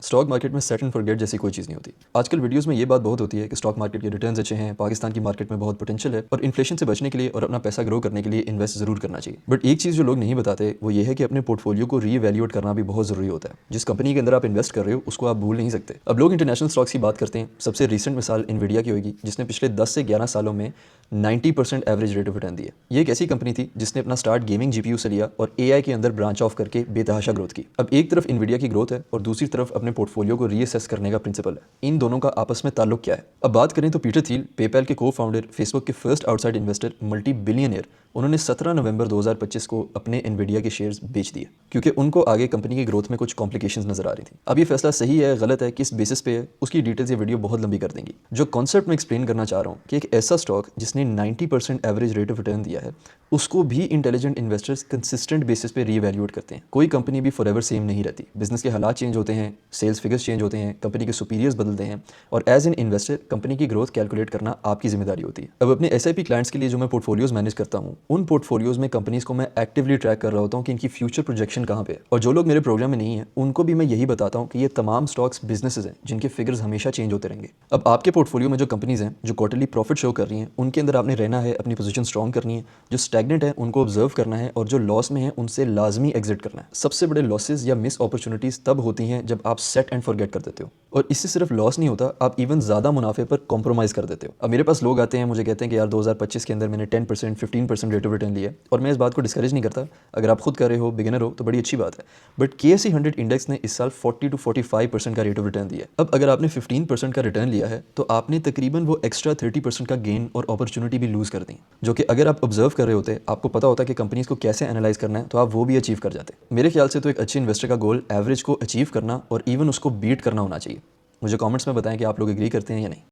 Stock market में set and forget जैसी कोई चीज़ नहीं होती। आजकल वीडियोस में ये बात बहुत होती है कि स्टॉक मार्केट के रिटर्न्स अच्छे हैं, पाकिस्तान की मार्केट में बहुत पोटेंशियल है और इन्फ्लेशन से बचने के लिए और अपना पैसा ग्रो करने के लिए इन्वेस्ट जरूर करना चाहिए। बट एक चीज़ जो लोग नहीं बताते वो ये है कि अपने पोर्टफोलियो को रीवैल्यूएट करना भी बहुत जरूरी होता है। जिस कंपनी के अंदर आप इन्वेस्ट कर रहे हो उसको आप भूल नहीं सकते। अब लोग इंटरनेशनल स्टॉक्स की बात करते हैं, सबसे रिसेंट मिसाल इनवीडिया की होगी जिसने पिछले 10 से 11 सालों में 90% एवरेज रेट ऑफ रिटर्न दिए। ये एक ऐसी कंपनी थी जिसने अपना स्टार्ट गेमिंग जीपीयू से लिया और एआई के अंदर ब्रांच ऑफ करके बेतहाशा ग्रोथ की। अब एक तरफ इनवीडिया की ग्रोथ है और दूसरी तरफ अपने पोर्टफोलियो को रीअसेस करने का प्रिंसिपल है। इन दोनों का आपस में ताल्लुक क्या है? अब बात करें तो पीटर थिल, पेपैल के को फाउंडर, फेसबुक के first outside investor, multi billionaire, उन्होंने 17 नवंबर 2025 को अपने इनवीडिया के शेयर्स बेच दिए क्योंकि उनको आगे कंपनी की ग्रोथ में कुछ कॉम्प्लिकेशंस नजर आ रही थी। अब ये फैसला सही है, गलत है, किस बेसिस पे है, उसकी डिटेल्स ये वीडियो बहुत लंबी कर देंगी। जो कॉन्सेप्ट मैं एक्सप्लेन करना चाह रहा हूँ कि एक ऐसा स्टॉक जिसने 90% एवरेज रेट ऑफ रिटर्न दिया है उसको भी इंटेलिजेंट इन्वेस्टर्स कंसिस्टेंट बेसिस पे रीवैल्यूएट करते हैं। कोई कंपनी भी फॉरएवर सेम नहीं रहती, बिजनेस के हालात चेंज होते हैं, सेल्स फिगर्स चेंज होते हैं, कंपनी के सुपीरियर्स बदलते हैं और एज एन इन्वेस्टर कंपनी की ग्रोथ कैलकुलेट करना आपकी जिम्मेदारी होती है। अब अपने एसआईपी क्लाइंट्स के लिए जो मैं पोर्टफोलियोज मैनेज करता हूँ उन पोर्टफोलियोज में कंपनीज को मैं एक्टिवली ट्रैक कर रहा होता हूँ कि इनकी फ्यूचर प्रोजेक्शन कहाँ पे है। और जो लोग मेरे प्रोग्राम में नहीं है उनको भी मैं यही बताता हूँ कि ये तमाम स्टॉक्स बिजनेसेस हैं जिनके फिगर्स हमेशा चेंज होते रहेंगे। अब आपके पोर्टफोलियो में जो कंपनीज हैं जो क्वार्टरली प्रॉफिट शो कर रही हैं उनके अंदर आपने रहना है, अपनी पोजीशन स्ट्रॉन्ग करनी है। जो स्टैग्नेंट है उनको ऑब्जर्व करना है और जो लॉस में है उनसे लाजमी एग्जिट करना है। सबसे बड़े लॉसेज या मिस अपॉर्चुनिटीज तब होती हैं जब आप सेट एंड फॉरगेट कर देते हो और इससे सिर्फ लॉस नहीं होता, आप इवन ज़्यादा मुनाफे पर कॉम्प्रोमाइज़ कर देते हो। अब मेरे पास लोग आते हैं, मुझे कहते हैं कि यार 2025 के अंदर मैंने 10% 15% रेट ऑफ रिटर्न लिया और मैं इस बात को डिस्करेज नहीं करता। अगर आप खुद कर रहे हो, बिगिनर हो तो बड़ी अच्छी बात है। बट KSE 100 इंडेक्स ने इस साल 40 to 45% का रेट ऑफ रिटर्न दिया है। अब अगर आपने 15% का रिटर्न लिया है तो आपने तकरीबन वो एक्स्ट्रा 30% का गेन और अपॉर्चुनिटी भी लूज़ कर दी, जो कि अगर आप ऑब्जर्व कर रहे होते, आपको पता होता कि कंपनीज को कैसे एनालाइज करना है, तो आप वो भी अचीव कर जाते। मेरे ख्याल से तो एक अच्छे इन्वेस्टर का गोल एवरेज को अचीव करना और इवन उसको बीट करना होना चाहिए। मुझे कमेंट्स में बताएं कि आप लोग एग्री करते हैं या नहीं।